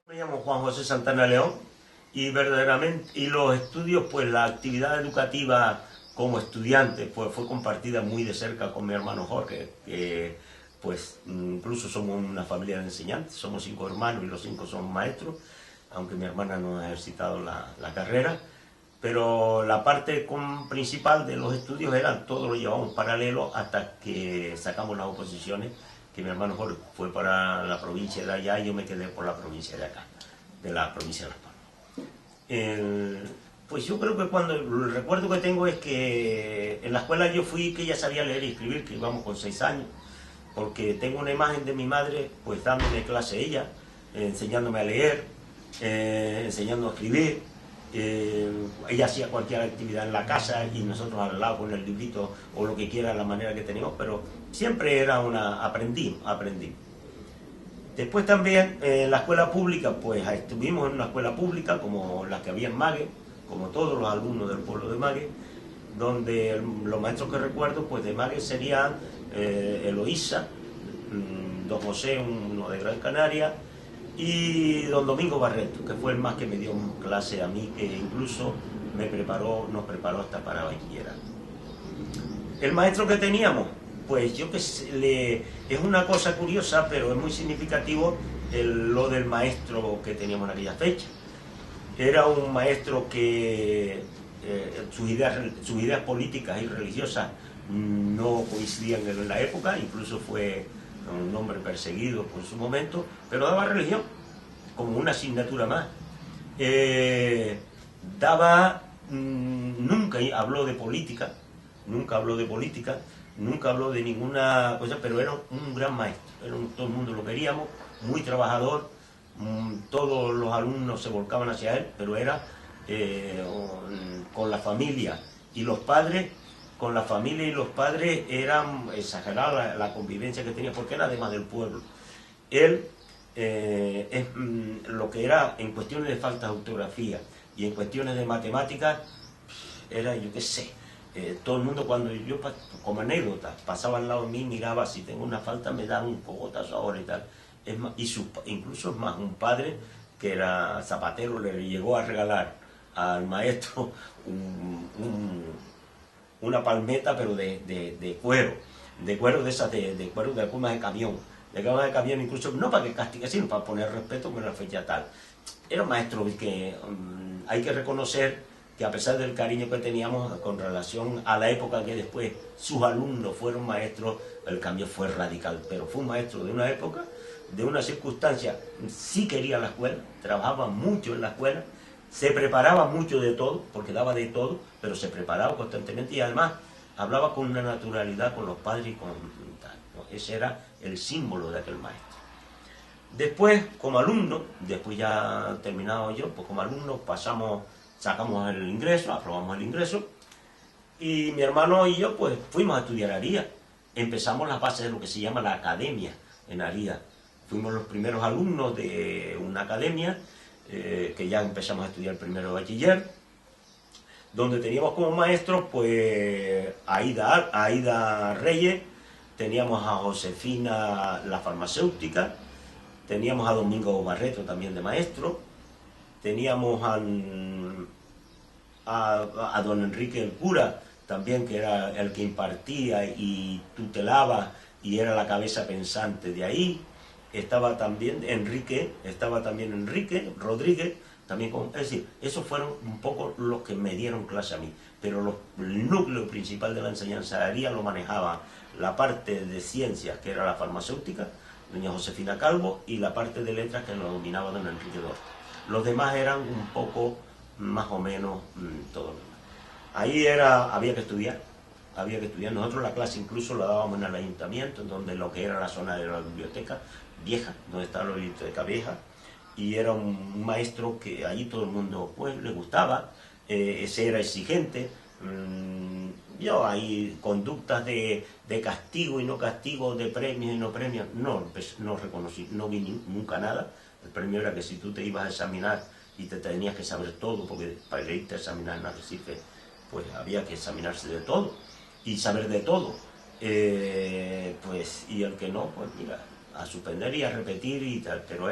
Me llamo Juan José Santana León y verdaderamente, y los estudios, pues la actividad educativa como estudiante, pues fue compartida muy de cerca con mi hermano Jorge, que pues incluso somos una familia de enseñantes, somos 5 hermanos y los 5 somos maestros, aunque mi hermana no ha ejercitado la carrera, pero la parte principal de los estudios era, todo lo llevamos paralelo hasta que sacamos las oposiciones, que mi hermano Jorge fue para la provincia de allá y yo me quedé por la provincia de acá, de la provincia de Las Palmas. Pues yo creo que el recuerdo que tengo es que en la escuela yo fui que ya sabía leer y escribir, que íbamos con 6 años, porque tengo una imagen de mi madre pues dándome clase ella, enseñándome a leer, enseñándome a escribir. Ella hacía cualquier actividad en la casa y nosotros al lado con el librito o lo que quiera, la manera que teníamos, pero siempre era aprendí. Después también en la escuela pública, pues estuvimos en una escuela pública como la que había en Mague, como todos los alumnos del pueblo de Mague, donde los maestros que recuerdo pues de Mague serían Eloísa, don José, uno de Gran Canaria, y don Domingo Barreto, que fue el más que me dio clase a mí, que incluso nos preparó hasta para bachillerato. El maestro que teníamos, pues yo que sé, es una cosa curiosa, pero es muy significativo lo del maestro que teníamos en aquella fecha. Era un maestro que sus ideas políticas y religiosas no coincidían en la época, incluso fue un hombre perseguido por su momento, pero daba religión como una asignatura más. Nunca habló de política, nunca habló de ninguna cosa, pero era un gran maestro, todo el mundo lo queríamos, muy trabajador, todos los alumnos se volcaban hacia él, pero era con la familia y los padres, eran exagerada la convivencia que tenía, porque era además del pueblo. Él lo que era en cuestiones de falta de ortografía y en cuestiones de matemáticas, era, yo qué sé, todo el mundo cuando yo, como anécdota, pasaba al lado de mí, miraba, si tengo una falta me da un cogotazo ahora y tal. Es más, incluso es más, un padre que era zapatero le llegó a regalar al maestro una palmeta, pero de cuero, de esas, de cuero de goma de camión, incluso no para que castigue, sino para poner respeto con la fecha tal. Era un maestro que hay que reconocer que a pesar del cariño que teníamos con relación a la época que después sus alumnos fueron maestros, el cambio fue radical, pero fue un maestro de una época, de una circunstancia, sí quería la escuela, trabajaba mucho en la escuela, se preparaba mucho de todo, porque daba de todo, pero se preparaba constantemente y además hablaba con una naturalidad con los padres y con tal, ¿no? Ese era el símbolo de aquel maestro. Después, como alumno, después ya terminado yo, pues como alumno sacamos el ingreso, aprobamos el ingreso, y mi hermano y yo pues fuimos a estudiar a Aría. Empezamos las bases de lo que se llama la academia en Aría. Fuimos los primeros alumnos de una academia, que ya empezamos a estudiar primero de bachiller, donde teníamos como maestros pues a Aida Reyes, teníamos a Josefina la farmacéutica, teníamos a Domingo Barreto también de maestro, teníamos a don Enrique el cura, también, que era el que impartía y tutelaba y era la cabeza pensante de ahí. Estaba también Enrique Rodríguez, también es decir, esos fueron un poco los que me dieron clase a mí, pero el núcleo principal de la enseñanza de Aría lo manejaba la parte de ciencias, que era la farmacéutica, doña Josefina Calvo, y la parte de letras, que lo dominaba don Enrique Dorta. Los demás eran un poco más o menos todo lo demás. Ahí había que estudiar. Nosotros la clase incluso la dábamos en el ayuntamiento, en donde lo que era la zona de la biblioteca vieja, donde estaba la biblioteca vieja, y era un maestro que allí todo el mundo pues le gustaba, ese era exigente. Yo hay conductas de castigo y no castigo, de premios y no premios, no reconocí, no vi nunca nada. El premio era que si tú te ibas a examinar y te tenías que saber todo, porque para irte a examinar en Arrecife pues había que examinarse de todo y saber de todo, pues, y el que no, pues mira, a suspender y a repetir y tal, pero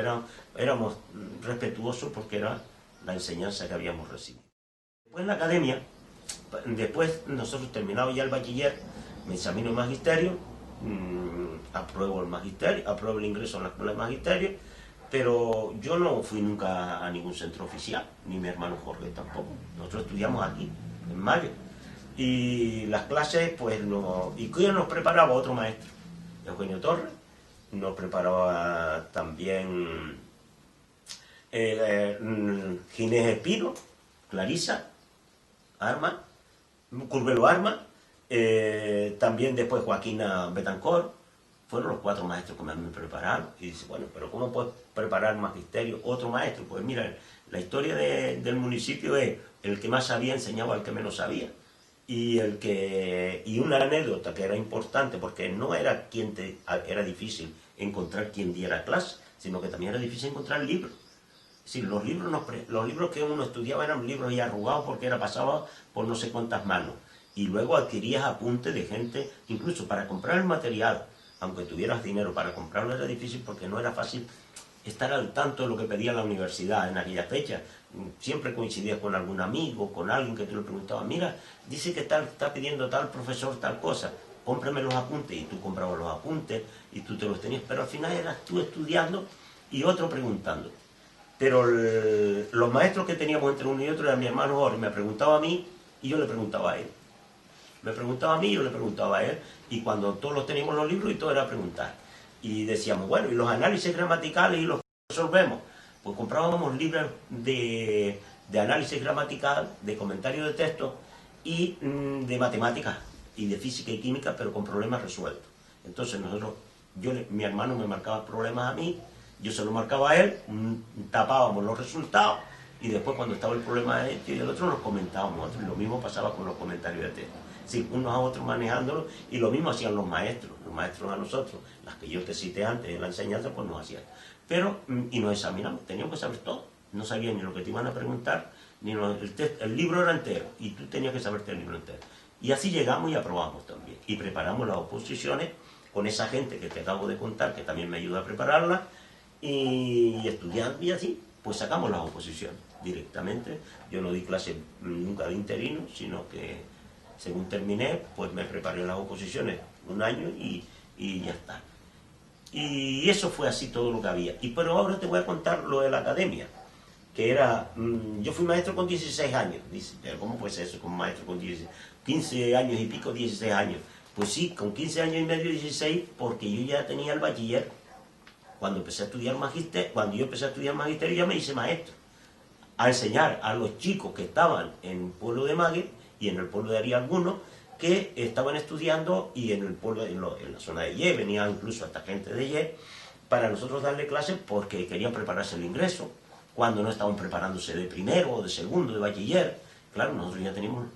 éramos respetuosos porque era la enseñanza que habíamos recibido. Después en la academia, después nosotros terminado ya el bachiller, me examino el magisterio, apruebo el magisterio, apruebo el ingreso en la escuela de magisterio, pero yo no fui nunca a ningún centro oficial, ni mi hermano Jorge tampoco. Nosotros estudiamos aquí, en Mayo. Y las clases, pues no. ¿Y quién nos preparaba? Otro maestro, Eugenio Torres. Nos preparaba también Ginés Espino, Clarisa Arma, Curvelo Arma, también después Joaquina Betancourt. Fueron los 4 maestros que me prepararon. Y dice, bueno, pero ¿cómo puedes preparar magisterio otro maestro? Pues mira, la historia del municipio es el que más sabía enseñaba al que menos sabía. Y una anécdota que era importante, porque no era era difícil encontrar quien diera clase, sino que también era difícil encontrar libros. Es decir, los libros que uno estudiaba eran libros ya arrugados porque era pasado por no sé cuántas manos. Y luego adquirías apuntes de gente, incluso para comprar el material, aunque tuvieras dinero para comprarlo, era difícil porque no era fácil estar al tanto de lo que pedía la universidad en aquella fecha. Siempre coincidías con algún amigo, con alguien que te lo preguntaba, mira, dice que está pidiendo tal profesor tal cosa, cómprame los apuntes, y tú comprabas los apuntes y tú te los tenías, pero al final eras tú estudiando y otro preguntando. Pero los maestros que teníamos entre uno y otro eran mi hermano Jorge, me preguntaba a mí y yo le preguntaba a él. Me preguntaba a mí y yo le preguntaba a él, y cuando todos los teníamos los libros y todo era preguntar. Y decíamos, bueno, ¿y los análisis gramaticales y los resolvemos? Pues comprábamos libros de análisis gramatical, de comentarios de texto y de matemáticas y de física y química, pero con problemas resueltos. Entonces mi hermano me marcaba problemas a mí, yo se lo marcaba a él, tapábamos los resultados y después cuando estaba el problema de este y del otro nos comentábamos. Y lo mismo pasaba con los comentarios de texto. Sí, unos a otros manejándolo, y lo mismo hacían los maestros a nosotros, las que yo te cité antes en la enseñanza, pues nos hacían. Pero, y nos examinamos, teníamos que saber todo, no sabían ni lo que te iban a preguntar, ni el libro era entero, y tú tenías que saberte el libro entero. Y así llegamos y aprobamos también, y preparamos las oposiciones con esa gente que te acabo de contar, que también me ayuda a prepararlas, y estudiando, y así, pues sacamos las oposiciones directamente. Yo no di clase nunca de interino, sino que según terminé, pues me preparé las oposiciones un año y ya está. Y eso fue así todo lo que había. Pero ahora te voy a contar lo de la academia, que era, yo fui maestro con 16 años. Dice, pero ¿cómo puede ser eso con maestro con 15 años y pico, 16 años? Pues sí, con 15 años y medio, 16, porque yo ya tenía el bachiller. Cuando yo empecé a estudiar magisterio ya me hice maestro, a enseñar a los chicos que estaban en el pueblo de Mague y en el pueblo de Aría algunos, que estaban estudiando, y en el pueblo, en la zona de Ye, venía incluso hasta gente de Ye, para nosotros darle clases porque querían prepararse el ingreso, cuando no estaban preparándose de primero o de segundo, de bachiller. Claro, nosotros ya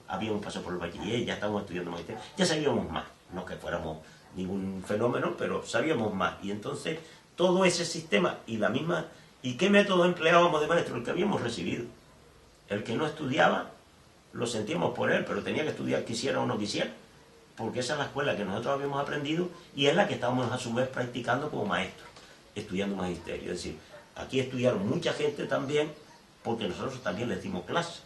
habíamos pasado por el bachiller, ya estábamos estudiando magisterio, ya sabíamos más, no que fuéramos ningún fenómeno, pero sabíamos más. Y entonces todo ese sistema ¿y qué método empleábamos de maestro? El que habíamos recibido. El que no estudiaba, lo sentíamos por él, pero tenía que estudiar quisiera o no quisiera, porque esa es la escuela que nosotros habíamos aprendido y es la que estábamos a su vez practicando como maestros, estudiando magisterio. Es decir, aquí estudiaron mucha gente también, porque nosotros también les dimos clase,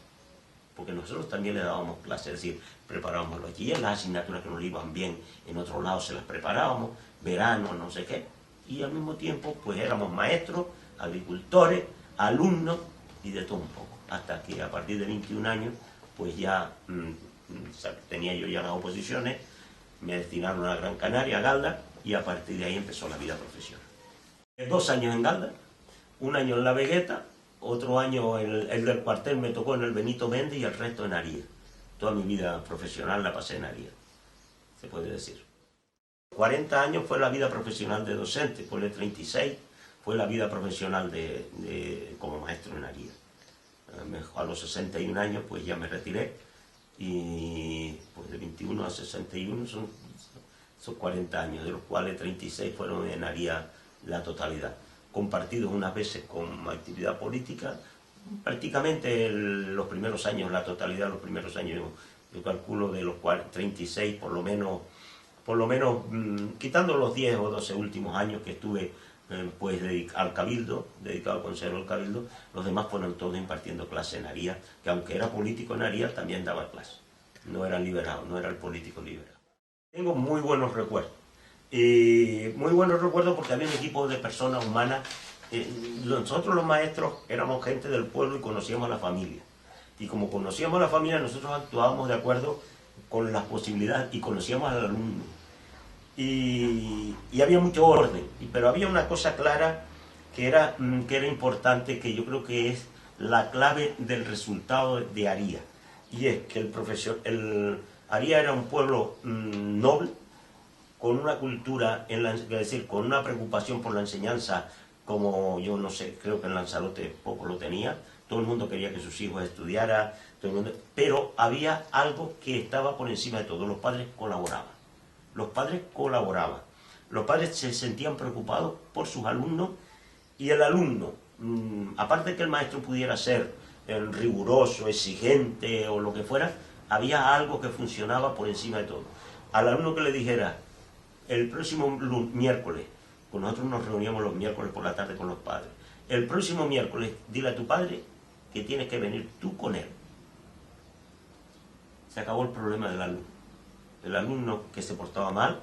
porque nosotros también les dábamos clase, es decir, preparábamos el bachiller, las asignaturas que nos iban bien en otro lado se las preparábamos, verano, no sé qué, y al mismo tiempo pues éramos maestros, agricultores, alumnos y de todo un poco, hasta que a partir de 21 años pues ya tenía yo ya las oposiciones, me destinaron a Gran Canaria, a Galda, y a partir de ahí empezó la vida profesional. 2 años en Galda, 1 año en La Vegueta, otro año el del cuartel me tocó en el Benito Méndez y el resto en Aría. Toda mi vida profesional la pasé en Aría, se puede decir. 40 años fue la vida profesional de docente, por el 36 fue la vida profesional como maestro en Aría. A los 61 años pues ya me retiré, y pues de 21 a 61 son 40 años, de los cuales 36 fueron en Aría la totalidad, compartidos unas veces con actividad política. Prácticamente los primeros años, la totalidad de los primeros años, yo calculo de los 36 por lo menos por lo menos, quitando los 10 o 12 últimos años que estuve pues al Cabildo, dedicado al Consejo del Cabildo, los demás fueron todos impartiendo clase en Arías, que aunque era político en Arías, también daba clase. No era liberado, no era el político liberado. Tengo muy buenos recuerdos. Muy buenos recuerdos porque había un equipo de personas humanas. Nosotros los maestros éramos gente del pueblo y conocíamos a la familia. Y como conocíamos a la familia, nosotros actuábamos de acuerdo con las posibilidades y conocíamos al alumno. Y había mucho orden, pero había una cosa clara que era importante, que yo creo que es la clave del resultado de Arías. Y es que Arías era un pueblo noble, con una cultura, es decir, con una preocupación por la enseñanza, como yo no sé, creo que en Lanzarote poco lo tenía. Todo el mundo quería que sus hijos estudiaran, pero había algo que estaba por encima de todo: los padres colaboraban. Los padres colaboraban. Los padres se sentían preocupados por sus alumnos, y el alumno, aparte de que el maestro pudiera ser riguroso, exigente o lo que fuera, había algo que funcionaba por encima de todo. Al alumno que le dijera, el próximo miércoles, pues nosotros nos reuníamos los miércoles por la tarde con los padres, el próximo miércoles dile a tu padre que tienes que venir tú con él. Se acabó el problema del alumno. El alumno que se portaba mal,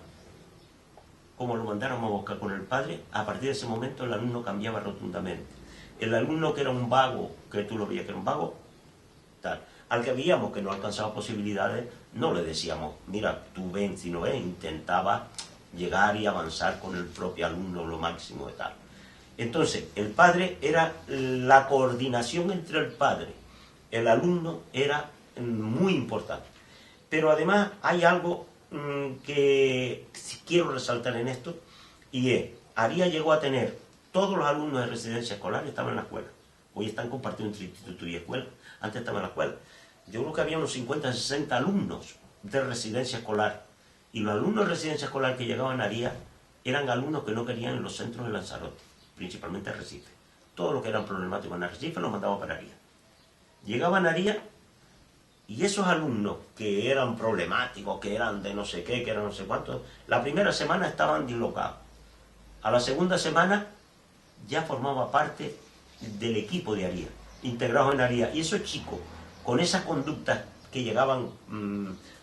como lo mandáramos a buscar con el padre, a partir de ese momento el alumno cambiaba rotundamente. El alumno que era un vago, que tú lo veías que era un vago, tal. Al que veíamos que no alcanzaba posibilidades, no le decíamos, mira, tú ven, si no ven, intentaba llegar y avanzar con el propio alumno lo máximo de tal. Entonces, el padre era la coordinación entre el padre. El alumno era muy importante. Pero además hay algo que quiero resaltar en esto, y es, Arías llegó a tener, todos los alumnos de residencia escolar estaban en la escuela. Hoy están compartidos entre instituto y escuela. Antes estaban en la escuela. Yo creo que había unos 50, 60 alumnos de residencia escolar. Y los alumnos de residencia escolar que llegaban a Arías eran alumnos que no querían en los centros de Lanzarote, principalmente Arrecife. Todos los que eran problemáticos en Arrecife los mandaban para Arías. Llegaban a Arías, y esos alumnos que eran problemáticos, que eran de no sé qué, que eran no sé cuántos, la primera semana estaban dislocados. A la segunda semana ya formaba parte del equipo de Arías, integrados en Arías. Y esos chicos, con esas conductas que llegaban,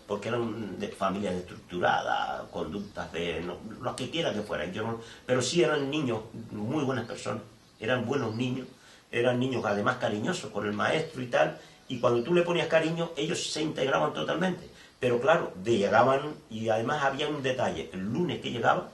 porque eran de familias estructuradas, conductas de lo que quiera que fueran, pero sí eran niños, muy buenas personas, eran buenos niños, eran niños además cariñosos con el maestro y tal. Y cuando tú le ponías cariño, ellos se integraban totalmente. Pero claro, llegaban, y además había un detalle: el lunes que llegaban,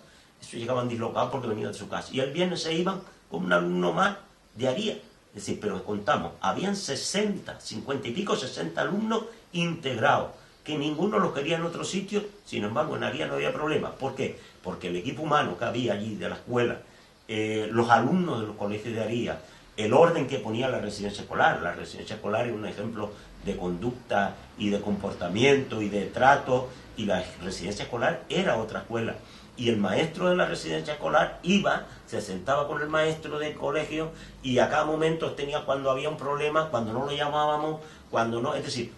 eso llegaban dislocados porque venían de su casa. Y el viernes se iban con un alumno más de Arías. Es decir, pero contamos, habían 60, 50 y pico, 60 alumnos integrados, que ninguno los quería en otro sitio. Sin embargo, en Arías no había problema. ¿Por qué? Porque el equipo humano que había allí de la escuela, los alumnos de los colegios de Arías, el orden que ponía la residencia escolar. La residencia escolar es un ejemplo de conducta y de comportamiento y de trato, y la residencia escolar era otra escuela. Y el maestro de la residencia escolar iba, se sentaba con el maestro del colegio, y a cada momento tenía, cuando había un problema, cuando no lo llamábamos, cuando no, es decir,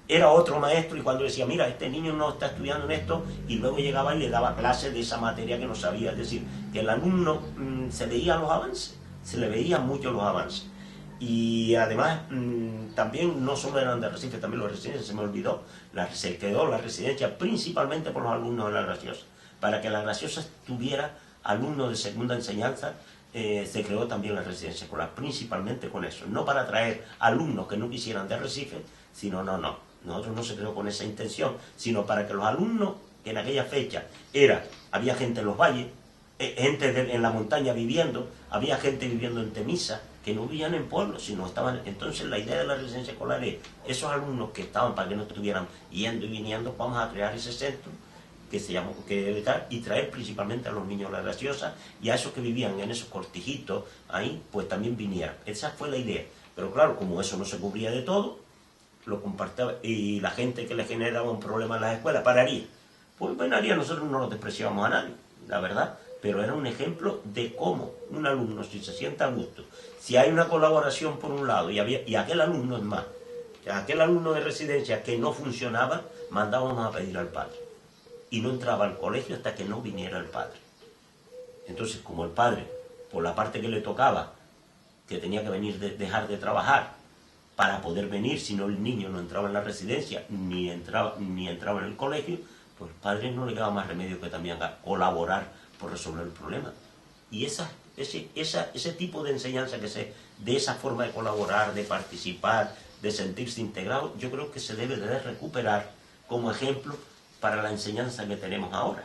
era otro maestro, y cuando decía, mira, este niño no está estudiando en esto, y luego llegaba y le daba clases de esa materia que no sabía. Es decir, que el alumno se veía los avances. Se le veían mucho los avances. Y además, también no solo eran de Arrecife, también los residentes, se me olvidó, se quedó la residencia principalmente por los alumnos de La Graciosa. Para que La Graciosa tuviera alumnos de segunda enseñanza, se creó también la residencia escolar, principalmente con eso. No para traer alumnos que no quisieran de Arrecife, sino nosotros no se creó con esa intención, sino para que los alumnos, que en aquella fecha había gente en los valles, gente en la montaña viviendo, había gente viviendo en Temisa, que no vivían en pueblos, sino estaban. Entonces la idea de la residencia escolar es, esos alumnos que estaban, para que no estuvieran yendo y viniendo, vamos a crear ese centro que se llama, y traer principalmente a los niños de La Graciosa, y a esos que vivían en esos cortijitos ahí, pues también vinieran. Esa fue la idea. Pero claro, como eso no se cubría de todo, lo compartía, y la gente que le generaba un problema en las escuelas pararía. Pues en Arías nosotros no lo despreciábamos a nadie, la verdad. Pero era un ejemplo de cómo un alumno, si se siente a gusto, si hay una colaboración por un lado, y aquel alumno es más, aquel alumno de residencia que no funcionaba, mandábamos a pedir al padre. y no entraba al colegio hasta que no viniera el padre. Entonces, como el padre, por la parte que le tocaba, que tenía que venir dejar de trabajar para poder venir, si no el niño no entraba en la residencia ni entraba en el colegio, pues el padre no le quedaba más remedio que también colaborar por resolver el problema. Y ese tipo de enseñanza de esa forma de colaborar, de participar, de sentirse integrado, yo creo que se debe de recuperar como ejemplo para la enseñanza que tenemos ahora.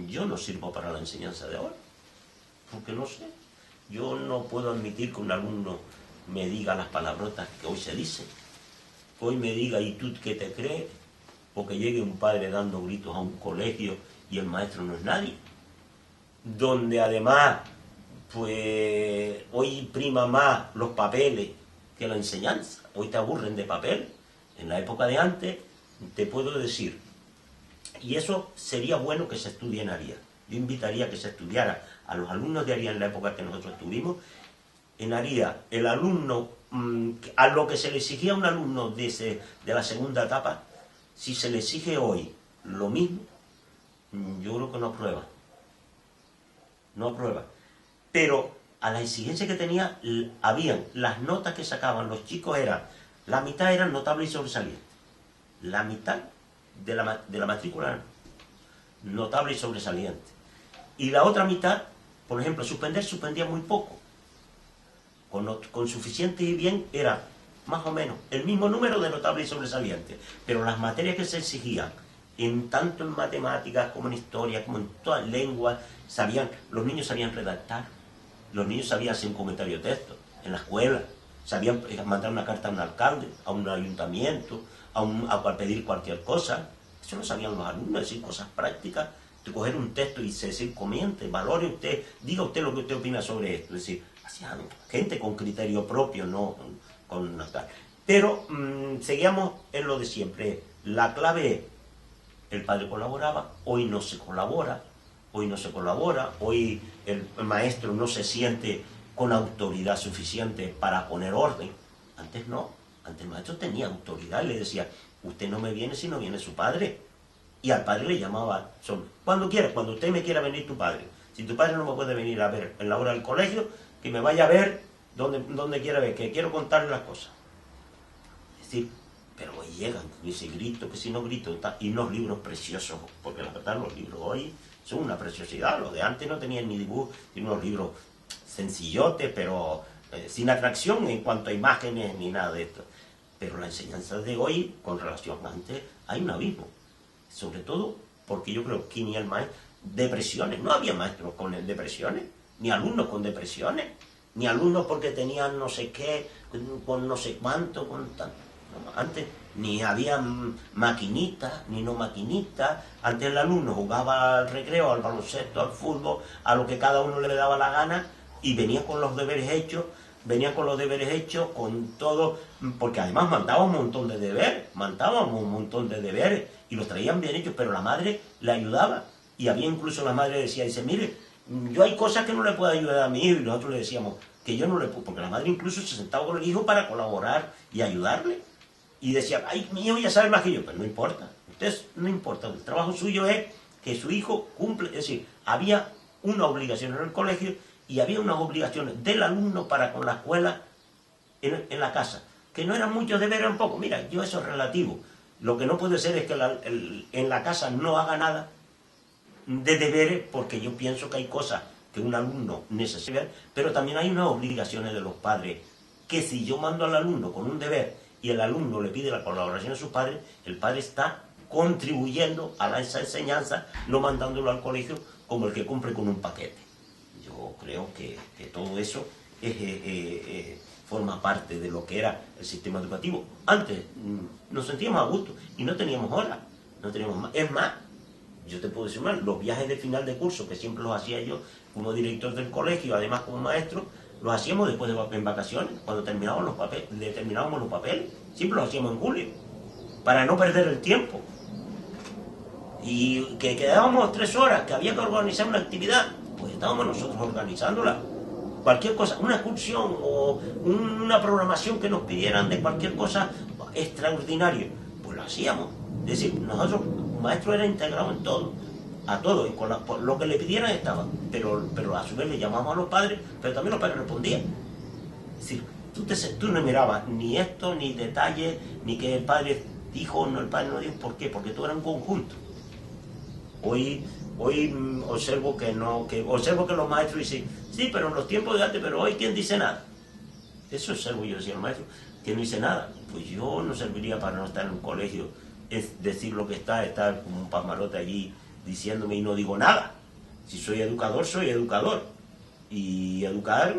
Yo no sirvo para la enseñanza de ahora, porque no sé. Yo no puedo admitir que un alumno me diga las palabrotas que hoy se dicen. Que hoy me diga, ¿y tú qué te crees? O que llegue un padre dando gritos a un colegio y el maestro no es nadie. Donde además, pues, hoy prima más los papeles que la enseñanza. Hoy te aburren de papel. En la época de antes, te puedo decir, y eso sería bueno que se estudie en Aría. Yo invitaría a que se estudiara a los alumnos de Aría en la época que nosotros estuvimos. En Aría, el alumno, a lo que se le exigía a un alumno de la segunda etapa, si se le exige hoy lo mismo, yo creo que no aprueba. No aprueba. Pero a la exigencia que tenía, habían las notas que sacaban los chicos, la mitad eran notables y sobresalientes. La mitad de la matrícula notable y sobresaliente. Y la otra mitad, por ejemplo, suspendía muy poco. Con suficiente y bien era más o menos el mismo número de notable y sobresaliente. Pero las materias que se exigían, tanto en matemáticas como en historia, como en todas lenguas, los niños sabían redactar, los niños sabían hacer un comentario de texto en la escuela, sabían mandar una carta a un alcalde, a un ayuntamiento, a pedir cualquier cosa. Eso lo sabían los alumnos, decir cosas prácticas, de coger un texto y decir, comente, valore usted, diga usted lo que usted opina sobre esto. Es decir, hacían gente con criterio propio, no con tal. Pero seguíamos en lo de siempre. La clave es, el padre colaboraba, hoy no se colabora, hoy el maestro no se siente con autoridad suficiente para poner orden. Antes no, antes el maestro tenía autoridad y le decía, usted no me viene si no viene su padre. Y al padre le llamaba, cuando quiera, cuando usted me quiera venir tu padre. Si tu padre no me puede venir a ver en la hora del colegio, que me vaya a ver donde quiera ver, que quiero contarle las cosas. Es decir, pero hoy llegan, y si grito, que si no grito, y unos libros preciosos, porque la verdad los libros hoy son una preciosidad. Los de antes no tenían ni dibujo, tienen unos libros sencillotes, pero sin atracción en cuanto a imágenes ni nada de esto. Pero la enseñanza de hoy, con relación a antes, hay un abismo. Sobre todo porque yo creo que ni el maestro, depresiones, no había maestros con depresiones, ni alumnos con depresiones, ni alumnos porque tenían no sé qué, con no sé cuánto, antes ni había maquinitas, ni no maquinitas. Antes el alumno jugaba al recreo, al baloncesto, al fútbol, a lo que cada uno le daba la gana, y venía con los deberes hechos, con todo, porque además mandábamos un montón de deberes, y los traían bien hechos, pero la madre le ayudaba, y había incluso la madre dice, mire, yo hay cosas que no le puedo ayudar a mi hijo, y nosotros le decíamos que yo no le puedo, porque la madre incluso se sentaba con el hijo para colaborar y ayudarle, y decía, ay, mi hijo ya sabe más que yo, pero no importa, no importa, el trabajo suyo es que su hijo cumple. Es decir, había una obligación en el colegio y había unas obligaciones del alumno para con la escuela en la casa, que no eran muchos deberes, un poco. Mira, eso es relativo. Lo que no puede ser es que en la casa no haga nada de deberes, porque yo pienso que hay cosas que un alumno necesita, pero también hay unas obligaciones de los padres, que si yo mando al alumno con un deber y el alumno le pide la colaboración a sus padres, el padre está contribuyendo a esa enseñanza, no mandándolo al colegio como el que cumple con un paquete. Yo creo que todo eso forma parte de lo que era el sistema educativo. Antes nos sentíamos a gusto y no teníamos horas, no teníamos más. Es más, yo te puedo decir más, los viajes de final de curso, que siempre los hacía yo como director del colegio, además como maestro, los hacíamos después en vacaciones, cuando terminábamos los papeles, siempre los hacíamos en julio, para no perder el tiempo. Y que quedábamos 3 horas, que había que organizar una actividad, pues estábamos nosotros organizándola. Cualquier cosa, una excursión o una programación que nos pidieran de cualquier cosa extraordinaria, pues lo hacíamos. Es decir, nosotros un maestro era integrado en todo, a todo, y por lo que le pidieran estaba, pero a su vez le llamamos a los padres, pero también los padres respondían. Es decir, tú no mirabas ni esto, ni detalles, ni que el padre dijo o no, el padre no dijo. ¿Por qué? Porque todo era un conjunto. Hoy observo que los maestros dicen, sí, pero en los tiempos de antes, pero hoy ¿quién dice nada? Eso observo yo, decía el maestro, que no dice nada. Pues yo no serviría para no estar en un colegio, es decir lo que estar como un pasmarote allí diciéndome y no digo nada. Si soy educador, soy educador. Y educar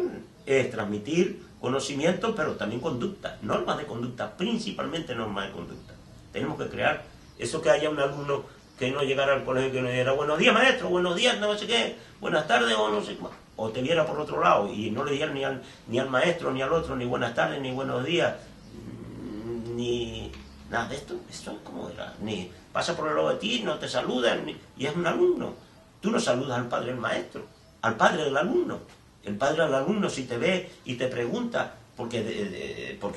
es transmitir conocimiento, pero también conducta, normas de conducta, principalmente normas de conducta. Tenemos que crear eso, que haya un alumno que no llegara al colegio y que no dijera buenos días maestro, buenos días no sé qué, buenas tardes o no sé qué, o te viera por otro lado y no le dijera ni al maestro ni al otro ni buenas tardes ni buenos días ni nada de esto. Esto es como era, ni pasa por el lado de ti, no te saludan, y es un alumno. Tú no saludas al padre del maestro, al padre del alumno. El padre del alumno, si te ve y te pregunta, porque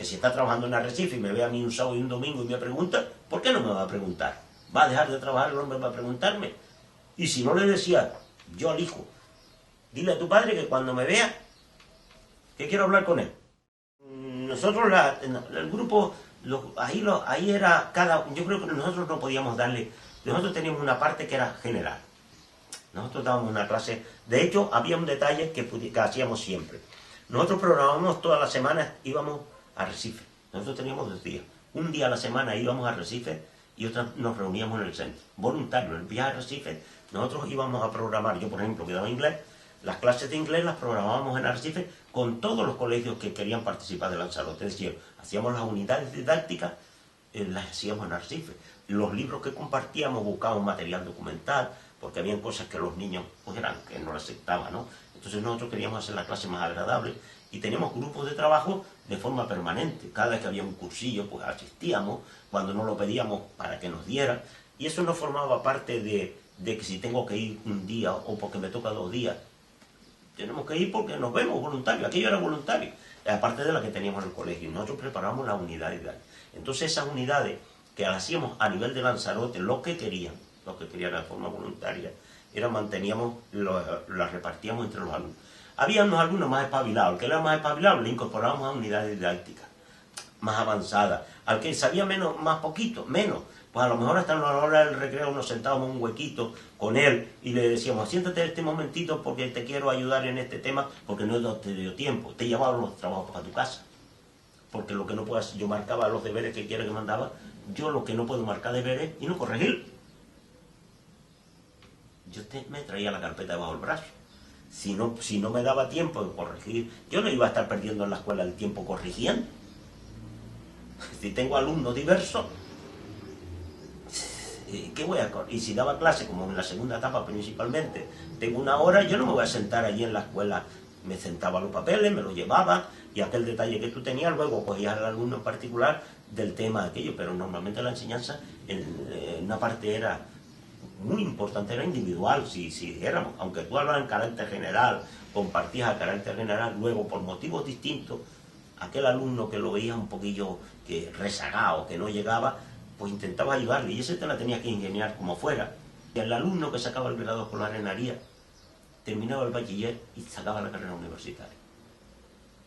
si está trabajando en Arrecife y me ve a mí un sábado y un domingo y me pregunta, ¿por qué no me va a preguntar? ¿Va a dejar de trabajar el hombre para preguntarme? Y si no le decía, yo al hijo, dile a tu padre que cuando me vea, que quiero hablar con él. Nosotros, el grupo, ahí era yo creo que nosotros no podíamos darle, nosotros teníamos una parte que era general. Nosotros dábamos una clase, de hecho había un detalle que hacíamos siempre. Nosotros programábamos todas las semanas, íbamos a Recife. Nosotros teníamos 2 días. Un día a la semana íbamos a Recife y otra nos reuníamos en el centro. Voluntarios, el viaje a Recife, nosotros íbamos a programar, yo por ejemplo que daba inglés, las clases de inglés las programábamos en Arrecife con todos los colegios que querían participar de Lanzarote. Es decir, hacíamos las unidades didácticas, las hacíamos en Arrecife. Los libros que compartíamos buscábamos material documental, porque habían cosas que los niños pues que no las aceptaban, ¿no? Entonces nosotros queríamos hacer la clase más agradable y teníamos grupos de trabajo de forma permanente. Cada vez que había un cursillo, pues asistíamos, cuando no lo pedíamos para que nos dieran. Y eso no formaba parte de que si tengo que ir un día o porque me toca 2 días. Tenemos que ir porque nos vemos voluntarios. Aquello era voluntario, aparte de la que teníamos en el colegio. Nosotros preparamos la unidad didáctica. Entonces esas unidades que las hacíamos a nivel de Lanzarote, los que querían de forma voluntaria, las repartíamos entre los alumnos. Había unos alumnos más espabilados, el que era más espabilado le incorporábamos a unidades didácticas más avanzadas, al que sabía menos, más poquito, menos, pues a lo mejor hasta a la hora del recreo nos sentábamos en un huequito con él y le decíamos, siéntate este momentito porque te quiero ayudar en este tema, porque no te dio tiempo, te llevaba los trabajos para tu casa, porque lo que no puedas, yo marcaba los deberes que quiera que mandaba, yo lo que no puedo marcar deberes y no corregir. Yo me traía la carpeta debajo del brazo. Si no me daba tiempo de corregir, yo no iba a estar perdiendo en la escuela el tiempo corrigiendo. Si tengo alumnos diversos, ¿qué voy a corregir? Y si daba clase, como en la segunda etapa principalmente, tengo 1 hora, yo no me voy a sentar allí en la escuela. Me sentaba los papeles, me los llevaba, y aquel detalle que tú tenías, luego cogías al alumno en particular del tema de aquello, pero normalmente la enseñanza, en una parte era muy importante, era individual, si dijéramos, aunque tú hablas en carácter general, compartías a carácter general, luego por motivos distintos, aquel alumno que lo veía un poquillo que rezagado, que no llegaba, pues intentaba ayudarle, y ese te la tenías que ingeniar como fuera. Y el alumno que sacaba el grado escolar en Aría, terminaba el bachiller y sacaba la carrera universitaria.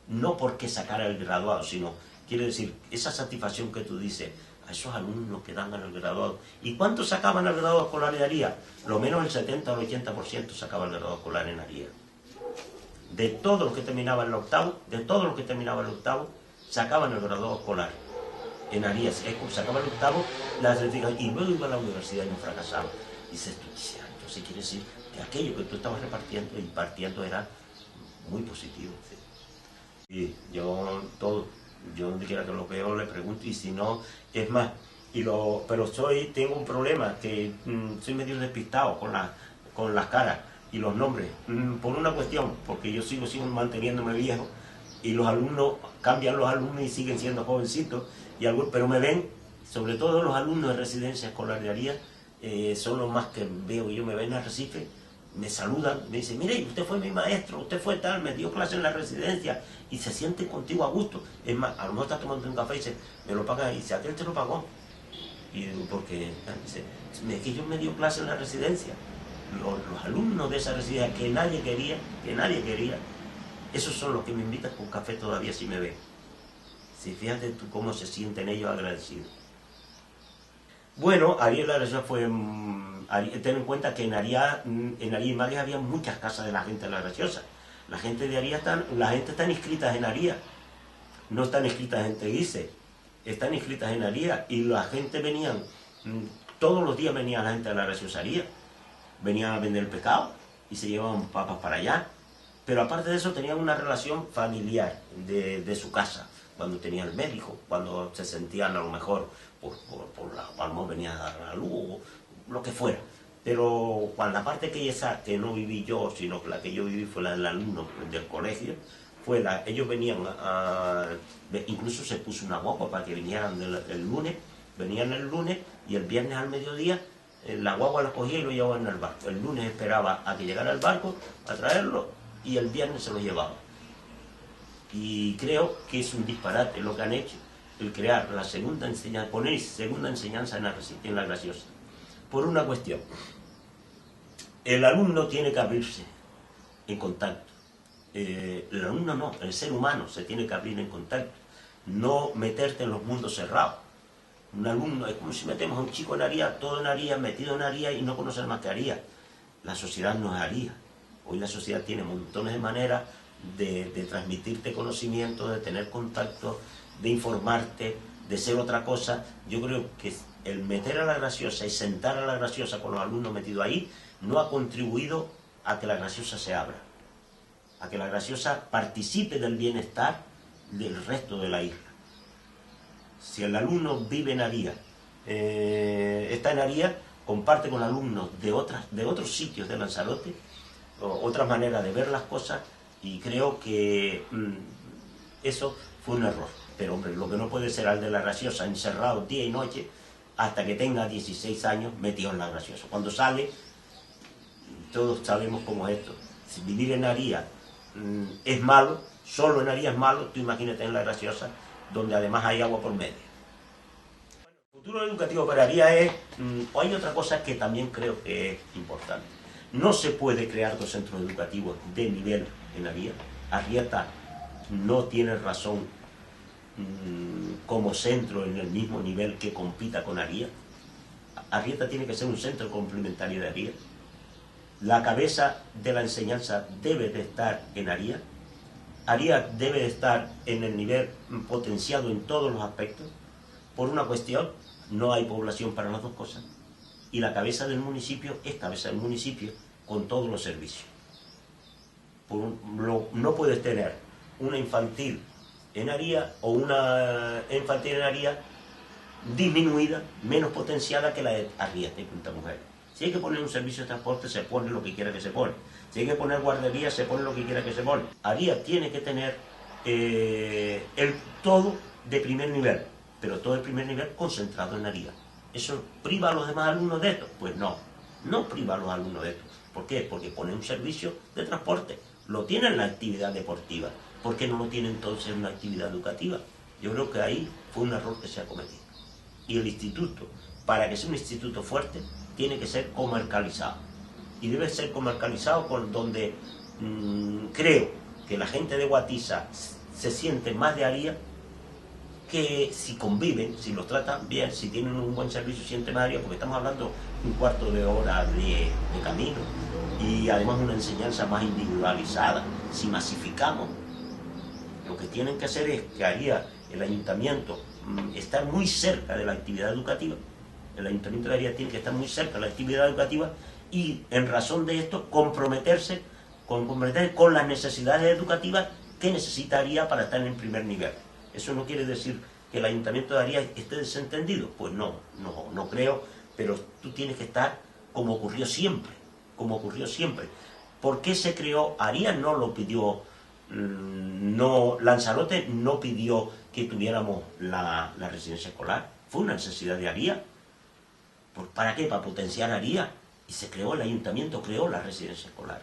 No porque sacara el graduado, sino, quiere decir, esa satisfacción que tú dices, a esos alumnos que dan el graduado. ¿Y cuántos sacaban el graduado escolar en Aría? Lo menos el 70 o el 80% sacaban el graduado escolar en Aría. De todos los que terminaban el octavo, sacaban el graduado escolar en Aría. Sacaban el octavo, la certificación, y luego iban a la universidad y no fracasaban. Y dices tú, entonces quiere decir que aquello que tú estabas repartiendo y impartiendo era muy positivo. ¿Sí? Y yo donde quiera que lo veo le pregunto, y si no, es más, pero tengo un problema, que soy medio despistado con las caras y los nombres, por una cuestión, porque yo sigo manteniéndome viejo, y los alumnos, cambian los alumnos y siguen siendo jovencitos, pero me ven, sobre todo los alumnos de residencia escolar de Aría, son los más que veo, yo me ven a Recife, me saludan, me dicen, mire, usted fue mi maestro, usted fue tal, me dio clase en la residencia, y se sienten contigo a gusto. Es más, a lo mejor estás tomando un café y dice, me lo pagan, y dice, aquel te lo pagó. Y digo, porque dice, es que yo me dio clase en la residencia. Los alumnos de esa residencia que nadie quería, esos son los que me invitan con café todavía si me ven. Si fíjate tú cómo se sienten ellos agradecidos. Bueno, Ariel la Graciosa fue... ten en cuenta que en Arias y Magues había muchas casas de la gente de la Graciosa. La gente de Arias la gente está inscrita en Arias. No están inscritas en Teguise, están inscritas en Arias. Y la gente venían, todos los días venía la gente de la Graciosaría. Venían a vender el pescado y se llevaban papas para allá. Pero aparte de eso tenían una relación familiar de su casa. Cuando tenía el médico, cuando se sentían a lo mejor por la palma venía a dar la luz o lo que fuera. Pero cuando la parte que no viví yo, sino que la que yo viví fue la del alumno del colegio, ellos venían incluso se puso una guagua para que vinieran el lunes, venían el lunes y el viernes al mediodía la guagua la cogía y lo llevaban en el barco. El lunes esperaba a que llegara el barco a traerlo y el viernes se lo llevaba. Y creo que es un disparate lo que han hecho, el crear la segunda enseñanza, poner segunda enseñanza en la Graciosa. Por una cuestión, el alumno tiene que abrirse en contacto. El alumno no, el ser humano se tiene que abrir en contacto, no meterte en los mundos cerrados. Un alumno es como si metemos a un chico en Arias, todo en Arias, metido en Arias y no conocer más que Arias. La sociedad no es Arias. Hoy la sociedad tiene montones de maneras de transmitirte conocimiento, de tener contacto, de informarte, de ser otra cosa. Yo creo que el meter a la Graciosa y sentar a la Graciosa con los alumnos metidos ahí no ha contribuido a que la Graciosa se abra, a que la Graciosa participe del bienestar del resto de la isla. Si el alumno vive en Arias, está en Arias, comparte con alumnos de otros sitios de Lanzarote, otras maneras de ver las cosas, y creo que eso fue un error. Pero hombre, lo que no puede ser al de la Graciosa encerrado día y noche hasta que tenga 16 años metido en la Graciosa. Cuando sale, todos sabemos cómo es esto. Si vivir en Arias es malo, solo en Arias es malo, tú imagínate en la Graciosa, donde además hay agua por medio. El futuro educativo para Arias es... hay otra cosa que también creo que es importante. No se puede crear dos centros educativos de nivel en Arias. Arrieta no tiene razón como centro en el mismo nivel que compita con Arias. Arrieta tiene que ser un centro complementario de Arias. La cabeza de la enseñanza debe de estar en Arias. Arias debe de estar en el nivel potenciado en todos los aspectos. Por una cuestión, no hay población para las dos cosas. Y la cabeza del municipio es cabeza del municipio con todos los servicios. No puedes tener una infantil en Arias o una infantil en Arias disminuida, menos potenciada que la de Arrieta y Punta Mujeres. Si hay que poner un servicio de transporte, se pone lo que quiera que se pone. Si hay que poner guardería, se pone lo que quiera que se pone. Arias tiene que tener el todo de primer nivel, pero todo de primer nivel concentrado en Arias. ¿Eso priva a los demás alumnos de esto? Pues no, no priva a los alumnos de esto. ¿Por qué? Porque pone un servicio de transporte. Lo tiene en la actividad deportiva. ¿Por qué no lo tiene entonces en una actividad educativa? Yo creo que ahí fue un error que se ha cometido. Y el instituto, para que sea un instituto fuerte, tiene que ser comarcalizado. Y debe ser comarcalizado con donde creo que la gente de Guatiza se siente más de Arias, que si conviven, si los tratan bien, si tienen un buen servicio, siente más de Arias, porque estamos hablando un cuarto de hora de camino y además una enseñanza más individualizada. Si masificamos, lo que tienen que hacer es que Arias, el ayuntamiento, estar muy cerca de la actividad educativa. El ayuntamiento de Arias tiene que estar muy cerca de la actividad educativa y, en razón de esto, comprometerse con las necesidades educativas que necesita Arias para estar en primer nivel. Eso no quiere decir que el ayuntamiento de Arias esté desentendido. Pues no creo, pero tú tienes que estar como ocurrió siempre, ¿Por qué se creó? Arias no lo pidió, Lanzarote no pidió que tuviéramos la residencia escolar. Fue una necesidad de Arias. ¿Para qué? Para potenciar Arias. Y se creó, el ayuntamiento creó la residencia escolar.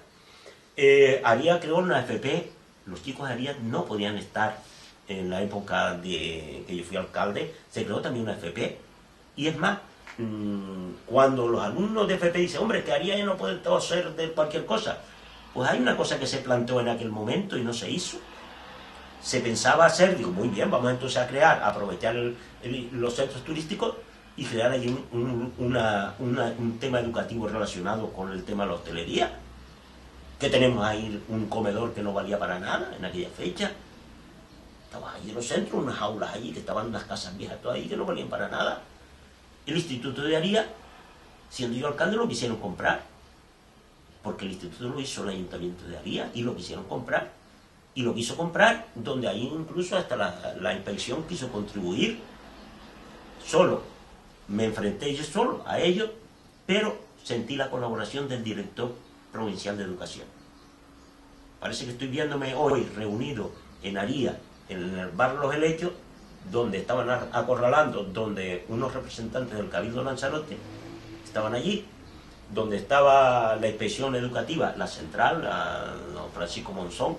Arias creó una FP. Los chicos de Arias no podían estar en la época de que yo fui alcalde. Se creó también una FP. Y es más, cuando los alumnos de FP dicen, hombre, que Arias no puede todo ser de cualquier cosa, pues hay una cosa que se planteó en aquel momento y no se hizo. Se pensaba hacer, digo, muy bien, vamos entonces a crear, a aprovechar los centros turísticos y crear ahí un tema educativo relacionado con el tema de la hostelería. Que tenemos ahí un comedor que no valía para nada en aquella fecha. Estaban ahí en los centros, unas aulas allí, que estaban unas casas viejas todas ahí que no valían para nada. El Instituto de Arias, siendo yo alcalde, lo quisieron comprar, porque el instituto lo hizo el Ayuntamiento de Arias y lo quisieron comprar. Y lo quiso comprar, donde ahí incluso hasta la inspección quiso contribuir. Solo me enfrenté yo solo a ello, pero sentí la colaboración del director provincial de Educación. Parece que estoy viéndome hoy reunido en Arias, en el bar Los Helechos, donde estaban acorralando, donde unos representantes del Cabildo Lanzarote estaban allí, donde estaba la inspección educativa, la central, don Francisco Monzón,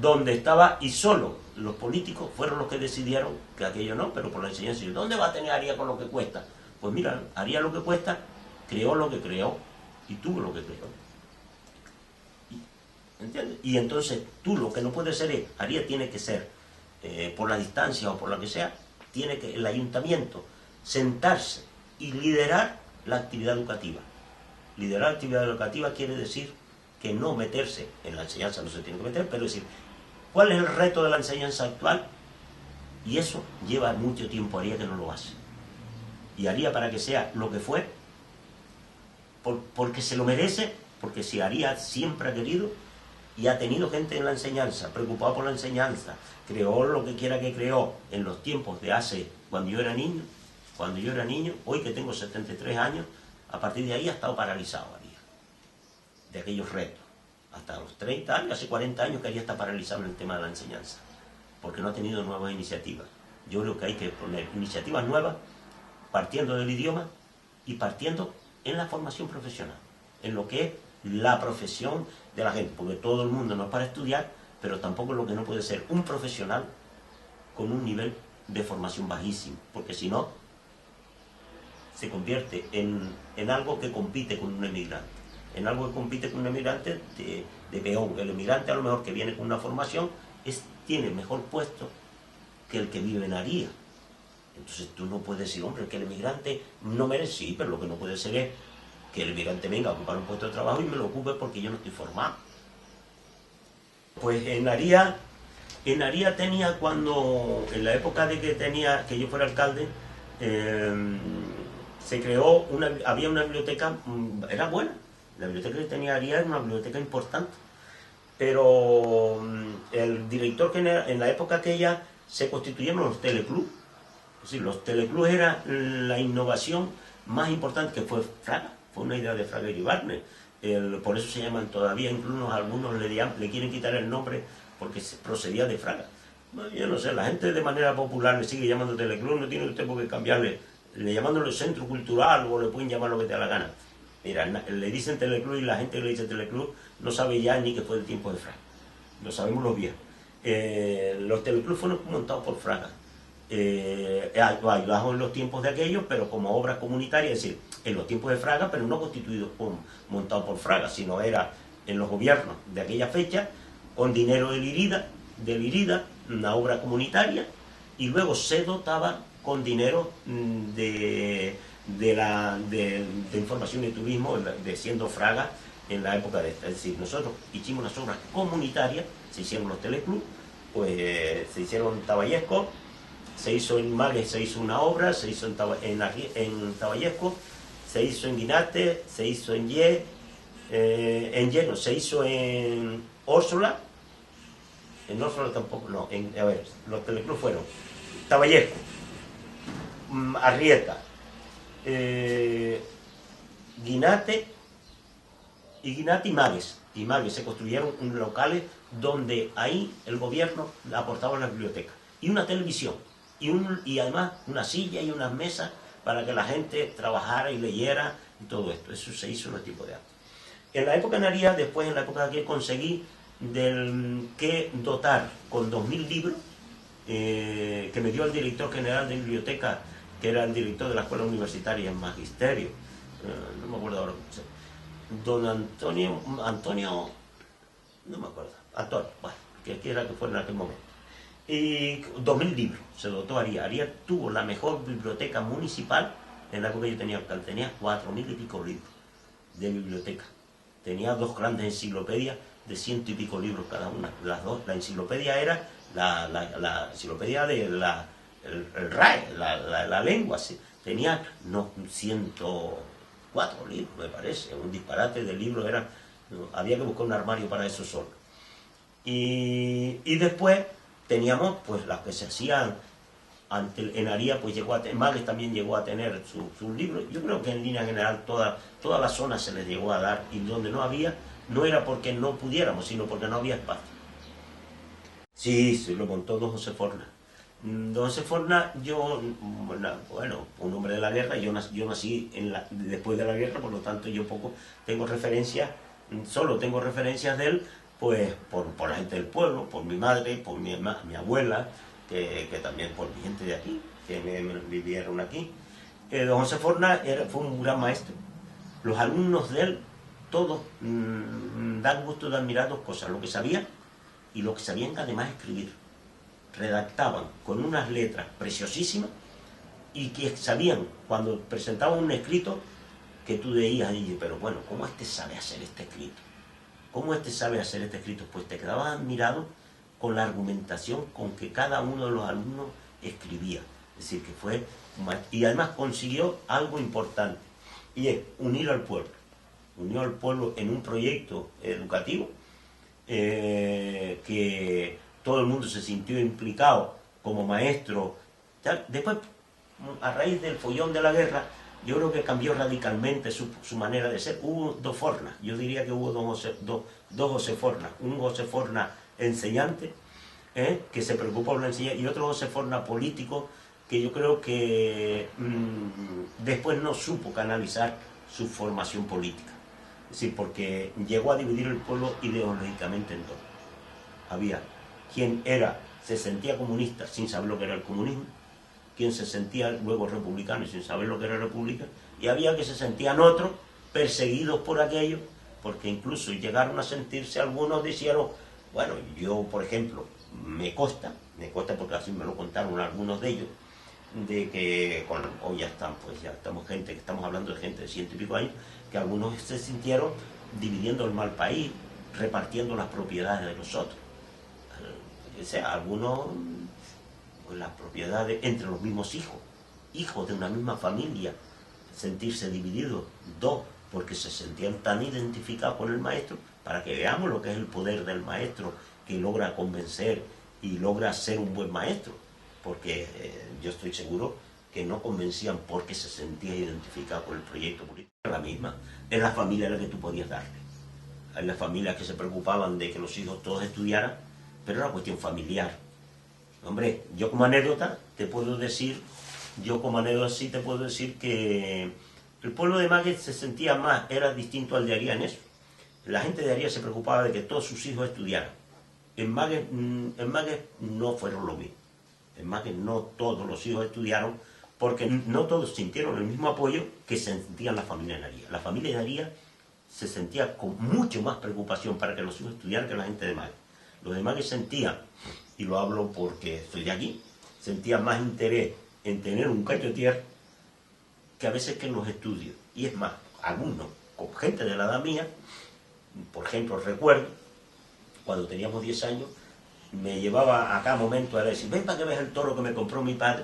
donde estaba, y solo los políticos fueron los que decidieron que aquello no, pero por la enseñanza. ¿Dónde va a tener Arias con lo que cuesta? Pues mira, Arias lo que cuesta, creó lo que creó y tuvo lo que creó. ¿Entiendes? Y entonces tú lo que no puedes ser es, Arias tiene que ser, por la distancia o por la que sea, tiene que el ayuntamiento sentarse y liderar la actividad educativa. Liderar la actividad educativa quiere decir que no meterse en la enseñanza, no se tiene que meter, pero decir, ¿cuál es el reto de la enseñanza actual? Y eso lleva mucho tiempo a Arias que no lo hace. Y Arias, para que sea lo que fue, porque se lo merece, porque si Arias siempre ha querido y ha tenido gente en la enseñanza, preocupada por la enseñanza, creó lo que quiera que creó en los tiempos de hace, cuando yo era niño, hoy que tengo 73 años, a partir de ahí ha estado paralizado Arias, de aquellos retos. Hasta los 30 años, hace 40 años que Arias está paralizado en el tema de la enseñanza, porque no ha tenido nuevas iniciativas. Yo creo que hay que poner iniciativas nuevas, partiendo del idioma y partiendo en la formación profesional, en lo que es la profesión de la gente, porque todo el mundo no es para estudiar, pero tampoco es lo que no puede ser un profesional con un nivel de formación bajísimo, porque si no, se convierte en algo que compite con un emigrante, en algo que compite con un emigrante de peón. El emigrante a lo mejor que viene con una formación tiene mejor puesto que el que vive en Arias. Entonces tú no puedes decir, hombre, que el emigrante no merece, sí, pero lo que no puede ser es que el emigrante venga a ocupar un puesto de trabajo y me lo ocupe porque yo no estoy formado. Pues en Arias tenía, cuando, en la época de que yo fuera alcalde, se creó había una biblioteca, era buena, la biblioteca que tenía Arias era una biblioteca importante, pero el director general, en la época aquella se constituyeron los teleclubs. Es decir, los teleclubs eran la innovación más importante, que fue Fraga, fue una idea de Fraga y Barnes. Por eso se llaman todavía, incluso algunos le quieren quitar el nombre porque procedía de Fraga. Bueno, yo no sé, la gente de manera popular le sigue llamando teleclub, no tiene usted por qué cambiarle, llamándole centro cultural o le pueden llamar lo que te da la gana. Mira, le dicen teleclub y la gente que le dice teleclub no sabe ya ni que fue del tiempo de Fraga. Lo sabemos los viejos. Los teleclubs fueron montados por Fraga. Ayudados en los tiempos de aquellos, pero como obras comunitarias, es decir, en los tiempos de Fraga, pero no constituidos montados por Fraga, sino era en los gobiernos de aquella fecha, con dinero del IRIDA, una obra comunitaria, y luego se dotaba con dinero de información y turismo, de siendo Fraga en la época de esta. Es decir, nosotros hicimos unas obras comunitarias, se hicieron los teleclubs, pues se hicieron Taballesco, se hizo en Magues, se hizo una obra, se hizo en Taballesco, se hizo en Guinate, se hizo en Lleno, se hizo en Órsola, en Órsola tampoco, no, a ver, los teleclubs fueron Taballesco, Arrieta, Guinate y Magues. Y Magues se construyeron locales donde ahí el gobierno aportaba la biblioteca y una televisión. Y además una silla y unas mesas para que la gente trabajara y leyera y todo esto. Eso se hizo en el tipo de arte. En la época de Arias, después en la época que conseguí que dotar con 2000 libros, que me dio el director general de biblioteca que era el director de la escuela universitaria en Magisterio, no me acuerdo ahora cómo se llama, don Antonio, no me acuerdo, Antonio, bueno, que era que fue en aquel momento. Y 2000 libros se dotó Aría. Aría tuvo la mejor biblioteca municipal en la época que yo tenía alcalde. Tenía 4000 y pico libros de biblioteca. Tenía 2 grandes enciclopedias de 100 y pico libros cada una. Las dos, la enciclopedia era la enciclopedia de el RAE, la lengua. ¿Sí? Tenía 104 libros, me parece. Un disparate de libros era. Había que buscar un armario para eso solo. Y después teníamos pues las que se hacían en Aría, pues llegó a tener, Magues también llegó a tener sus libros. Yo creo que en línea general toda la zona se les llegó a dar, y donde no había, no era porque no pudiéramos, sino porque no había espacio. Sí, se lo montó don José Forna. Don José Forna, bueno, un hombre de la guerra, yo nací después de la guerra, por lo tanto yo poco tengo referencias, solo tengo referencias de él, pues por la gente del pueblo, por mi madre, por mi abuela, que también por mi gente de aquí, que vivieron aquí. Don José Forna fue un gran maestro. Los alumnos de él, todos dan gusto de admirar 2 cosas: lo que sabían y lo que sabían además escribir. Redactaban con unas letras preciosísimas, y que sabían, cuando presentaban un escrito, que tú veías y pero bueno, ¿cómo este sabe hacer este escrito? ¿Cómo este sabe hacer este escrito? Pues te quedabas admirado con la argumentación con que cada uno de los alumnos escribía. Es decir, que fue... Y además consiguió algo importante, y es unir al pueblo. Unió al pueblo en un proyecto educativo, que todo el mundo se sintió implicado como maestro. Después, a raíz del follón de la guerra, yo creo que cambió radicalmente su manera de ser. Hubo 2 Fornas, yo diría que hubo dos José Fornas. Un José Forna enseñante, que se preocupó por la enseñanza, y otro José Forna político, que yo creo que después no supo canalizar su formación política. Es decir, porque llegó a dividir el pueblo ideológicamente en 2. Había quien se sentía comunista sin saber lo que era el comunismo, quien se sentía luego republicano y sin saber lo que era la república, y había que se sentían otros perseguidos por aquello, porque incluso llegaron a sentirse, algunos dijeron, bueno, yo por ejemplo, me consta porque así me lo contaron algunos de ellos, de que hoy ya estamos hablando de gente de 100 y pico años, que algunos se sintieron dividiendo el mal país, repartiendo las propiedades de los otros. O sea, algunos, pues las propiedades entre los mismos hijos de una misma familia, sentirse divididos, 2, porque se sentían tan identificados con el maestro, para que veamos lo que es el poder del maestro, que logra convencer y logra ser un buen maestro, porque yo estoy seguro que no convencían porque se sentía identificado con el proyecto político. Era la misma, es la familia la que tú podías darle. Hay las familias que se preocupaban de que los hijos todos estudiaran, pero era una cuestión familiar. Hombre, yo como anécdota te puedo decir que el pueblo de Magues se sentía más, era distinto al de Aría en eso. La gente de Aría se preocupaba de que todos sus hijos estudiaran. En Magues no fueron lo mismo. En Magues no todos los hijos estudiaron, porque no todos sintieron el mismo apoyo que sentían la familia de Aría. La familia de Aría se sentía con mucho más preocupación para que los hijos estudiaran que la gente de Magues. Los de Magues sentían, y lo hablo porque estoy de aquí, sentían más interés en tener un cacho de tierra que a veces que en los estudios. Y es más, algunos, con gente de la edad mía, por ejemplo, recuerdo, cuando teníamos 10 años, me llevaba a cada momento a decir, ven para que veas el toro que me compró mi padre,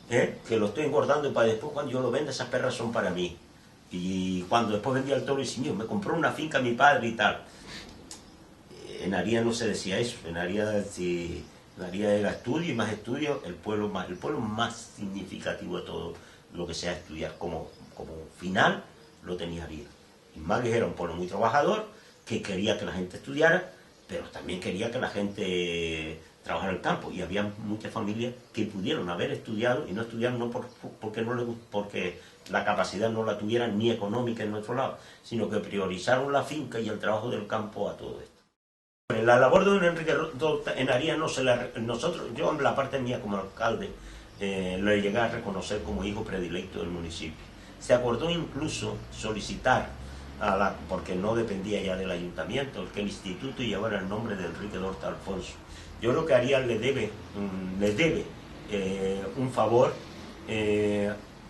que lo estoy engordando, y para después cuando yo lo venda esas perras son para mí. Y cuando después vendía el toro, y decía, me compró una finca mi padre y tal. En Aría no se decía eso. En Aría era estudio y más estudio, el pueblo más significativo de todo lo que sea estudiar como final lo tenía Aría. Y Magues era un pueblo muy trabajador, que quería que la gente estudiara, pero también quería que la gente trabajara en el campo, y había muchas familias que pudieron haber estudiado y no estudiaron no porque la capacidad no la tuvieran ni económica en nuestro lado, sino que priorizaron la finca y el trabajo del campo a todo esto. La labor de don Enrique en Aría yo en la parte mía como alcalde, lo llegué a reconocer como hijo predilecto del municipio. Se acordó incluso solicitar, porque no dependía ya del ayuntamiento, que el instituto llevara el nombre de Enrique d'Horta Alfonso. Yo creo que Arias le debe un favor,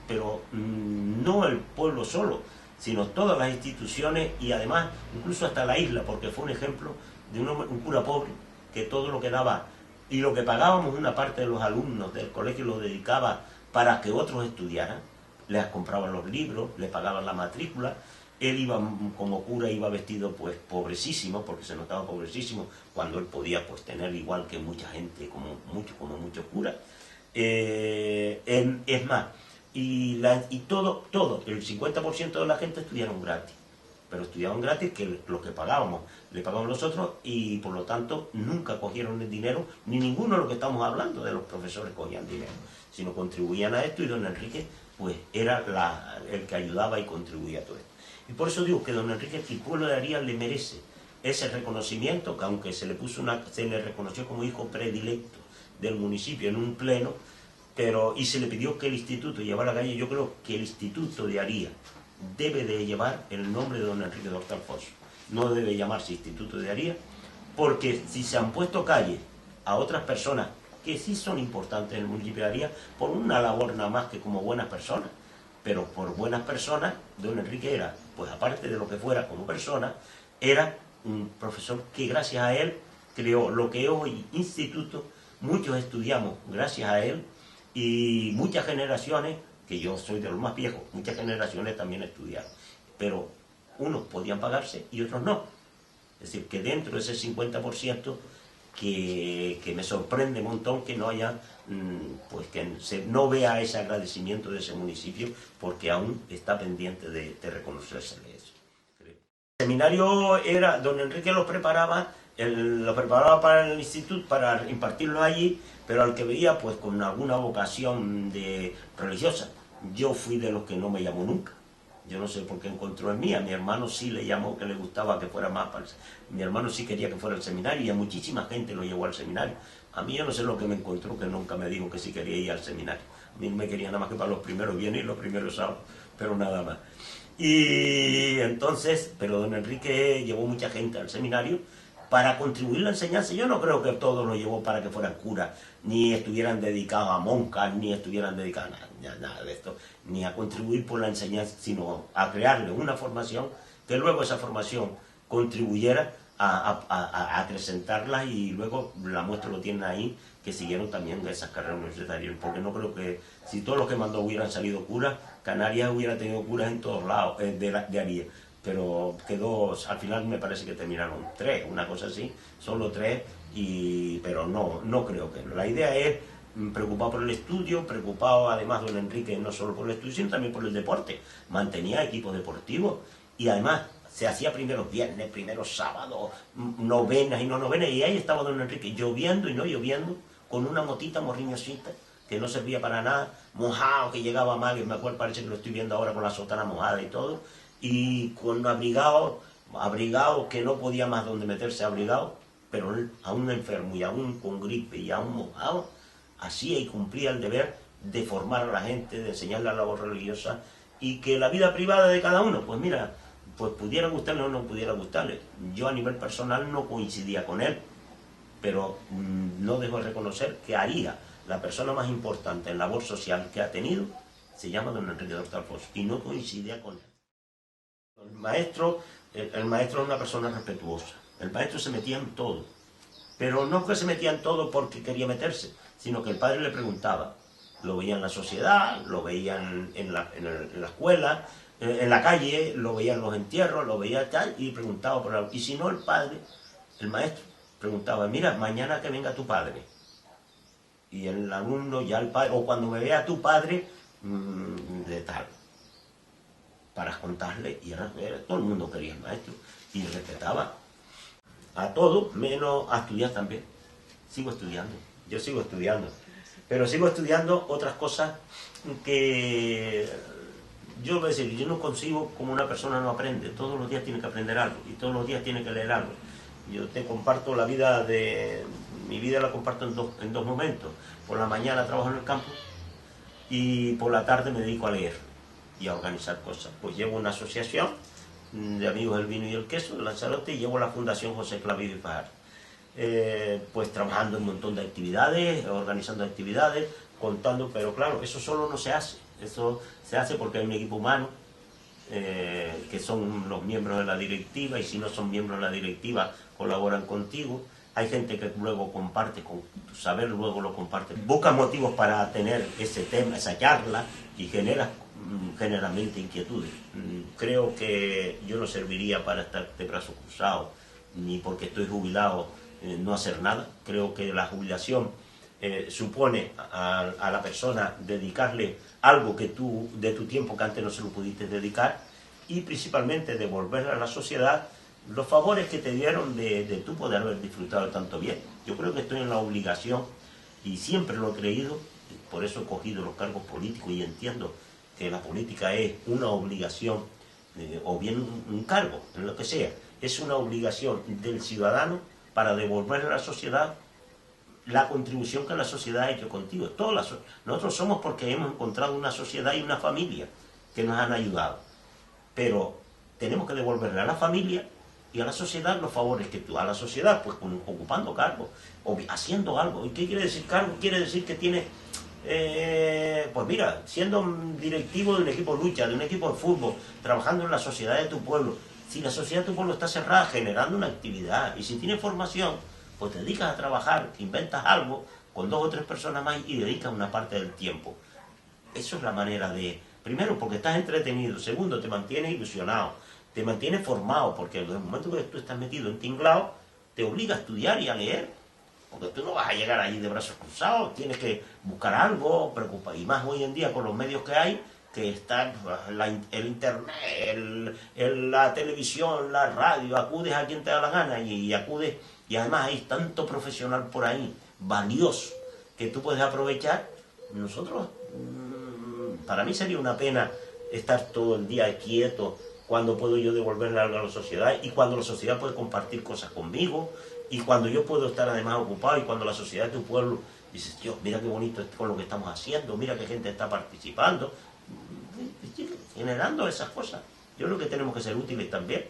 pero no el pueblo solo, sino todas las instituciones y además incluso hasta la isla, porque fue un ejemplo de un cura pobre que todo lo que daba y lo que pagábamos una parte de los alumnos del colegio lo dedicaba para que otros estudiaran, les compraban los libros, les pagaban la matrícula. Él iba como cura, iba vestido pues pobrecísimo, porque se notaba pobrecísimo, cuando él podía pues tener igual que mucha gente, como muchos curas. Es más, y todo, el 50% de la gente estudiaron gratis, pero estudiaban gratis que lo que pagábamos, le pagaban los otros y por lo tanto nunca cogieron el dinero, ni ninguno de lo que estamos hablando de los profesores cogían dinero, sino contribuían a esto y don Enrique pues era el que ayudaba y contribuía a todo esto. Y por eso digo que don Enrique, el pueblo de Arias le merece ese reconocimiento, que aunque se le reconoció como hijo predilecto del municipio en un pleno, y se le pidió que el instituto llevara la calle. Yo creo que el instituto de Arias debe de llevar el nombre de don Enrique d'Horta Alfonso. No debe llamarse Instituto de Arias, porque si se han puesto calles a otras personas que sí son importantes en el municipio de Arias, por una labor nada más que como buenas personas, pero por buenas personas, don Enrique era, pues aparte de lo que fuera como persona, era un profesor que gracias a él creó lo que es hoy instituto. Muchos estudiamos gracias a él y muchas generaciones, que yo soy de los más viejos, muchas generaciones también estudiaron, pero unos podían pagarse y otros no. Es decir, que dentro de ese 50% que me sorprende un montón que no haya, pues que no vea ese agradecimiento de ese municipio, porque aún está pendiente de reconocérsele eso. El seminario era, don Enrique lo preparaba para el instituto, para impartirlo allí, pero al que veía pues con alguna vocación religiosa. Yo fui de los que no me llamó nunca. Yo no sé por qué encontró en mí. A mi hermano sí le llamó, que le gustaba que fuera más para mi hermano sí quería que fuera al seminario y a muchísima gente lo llevó al seminario. A mí yo no sé lo que me encontró, que nunca me dijo que sí quería ir al seminario. A mí me quería nada más que para los primeros viernes y los primeros sábados, pero nada más. Y entonces, pero don Enrique llevó mucha gente al seminario para contribuir a la enseñanza. Yo no creo que todo lo llevó para que fueran curas, ni estuvieran dedicados a monjas, ni estuvieran dedicados a nada de esto, ni a contribuir por la enseñanza, sino a crearle una formación, que luego esa formación contribuyera a acrecentarla, y luego la muestra lo tienen ahí, que siguieron también esas carreras universitarias, porque no creo que si todos los que mandó hubieran salido curas, Canarias hubiera tenido curas en todos lados, de Arias. Pero quedó, al final me parece que terminaron 3, una cosa así, solo 3, pero no creo que. La idea es preocupado por el estudio, preocupado además don Enrique no solo por el estudio, sino también por el deporte. Mantenía equipos deportivos y además se hacía primeros viernes, primeros sábados, novenas y no novenas, y ahí estaba don Enrique, lloviendo y no lloviendo, con una motita morriñosita, que no servía para nada, mojado, que llegaba mal, que me acuerdo, parece que lo estoy viendo ahora con la sotana mojada y todo, y con abrigado que no podía más donde meterse abrigado, pero él, aún enfermo y aún con gripe y aún mojado, hacía y cumplía el deber de formar a la gente, de enseñar la labor religiosa, y que la vida privada de cada uno, pues mira, pues pudiera gustarle o no pudiera gustarle. Yo a nivel personal no coincidía con él, pero no dejo de reconocer que Arias, la persona más importante en labor social que ha tenido, se llama don Enrique d'Horta Alfonso, y no coincidía con él. El maestro es una persona respetuosa. El maestro se metía en todo, pero no que se metía en todo porque quería meterse, sino que el padre le preguntaba. Lo veía en la sociedad, lo veían en la escuela, en la calle, lo veía en los entierros, lo veía tal, y preguntaba por algo. Y si no, el maestro, preguntaba, mira, mañana que venga tu padre. Y el alumno, ya el padre, o cuando me vea tu padre, de tal. Para contarle, y todo el mundo quería el maestro, y respetaba a todo, menos a estudiar también. Sigo estudiando, yo sigo estudiando, pero sigo estudiando otras cosas que yo voy a decir, yo no consigo como una persona no aprende, todos los días tiene que aprender algo, y todos los días tiene que leer algo. Yo te comparto mi vida la comparto en dos momentos. Por la mañana trabajo en el campo, y por la tarde me dedico a leer y a organizar cosas. Pues llevo una asociación de amigos del vino y el queso de Lanzarote y llevo la Fundación José Clavijo y Fajar. Pues trabajando en un montón de actividades, organizando actividades, contando, pero claro, eso solo no se hace. Eso se hace porque hay un equipo humano, que son los miembros de la directiva, y si no son miembros de la directiva, colaboran contigo. Hay gente que luego comparte, con tu saber luego lo comparte. Busca motivos para tener ese tema, esa charla, y genera generalmente inquietudes. Creo que yo no serviría para estar de brazos cruzados, ni porque estoy jubilado no hacer nada. Creo que la jubilación supone a la persona dedicarle algo que tú, de tu tiempo que antes no se lo pudiste dedicar, y principalmente devolverle a la sociedad los favores que te dieron de tú poder haber disfrutado tanto bien. Yo creo que estoy en la obligación, y siempre lo he creído, por eso he cogido los cargos políticos y entiendo que la política es una obligación, o bien un cargo, en lo que sea, es una obligación del ciudadano para devolverle a la sociedad la contribución que la sociedad ha hecho contigo. Nosotros somos porque hemos encontrado una sociedad y una familia que nos han ayudado, pero tenemos que devolverle a la familia y a la sociedad los favores que tú, a la sociedad, pues ocupando cargos, o haciendo algo. ¿Y qué quiere decir cargo? Quiere decir que tienes, pues mira, siendo un directivo de un equipo de lucha, de un equipo de fútbol, trabajando en la sociedad de tu pueblo. Si la sociedad de tu pueblo está cerrada, generando una actividad, y si tienes formación, pues te dedicas a trabajar, inventas algo con 2 o 3 personas más y dedicas una parte del tiempo. Eso es la manera de... Primero, porque estás entretenido. Segundo, te mantienes ilusionado, te mantienes formado, porque en el momento que tú estás metido en tinglao, te obliga a estudiar y a leer, porque tú no vas a llegar allí de brazos cruzados, tienes que buscar algo, preocupar, y más hoy en día con los medios que hay, que está el internet, la televisión, la radio, acudes a quien te da la gana y acudes, y además hay tanto profesional por ahí, valioso, que tú puedes aprovechar. Nosotros, para mí sería una pena estar todo el día quieto cuando puedo yo devolverle algo a la sociedad, y cuando la sociedad puede compartir cosas conmigo, y cuando yo puedo estar además ocupado, y cuando la sociedad de tu pueblo dices, Dios, mira qué bonito es con lo que estamos haciendo, mira qué gente está participando, generando esas cosas. Yo creo que tenemos que ser útiles también.